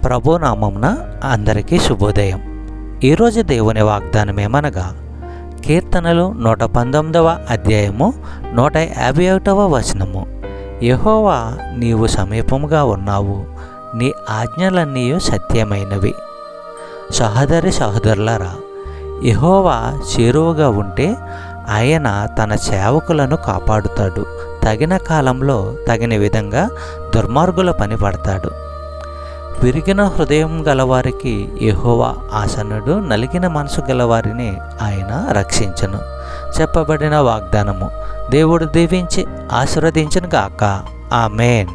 ప్రభు నామమున అందరికీ శుభోదయం. ఈరోజు దేవుని వాగ్దానం ఏమనగా, కీర్తనలు 119వ అధ్యాయము 151వ వచనము. యెహోవా, నీవు సమీపముగా ఉన్నావు, నీ ఆజ్ఞలన్నీ సత్యమైనవి. సహోదరి సహోదరులారా, యెహోవా చేరువగా ఉంటే ఆయన తన సేవకులను కాపాడుతాడు. తగిన కాలంలో తగిన విధంగా దుర్మార్గుల పని పడతాడు. విరిగిన హృదయం గలవారికి యెహోవా ఆసన్నుడు, నలిగిన మనసు గలవారిని ఆయన రక్షించును. చెప్పబడిన వాగ్దానము దేవుడు దీవించి ఆశీర్వదించును గాక. ఆమేన్.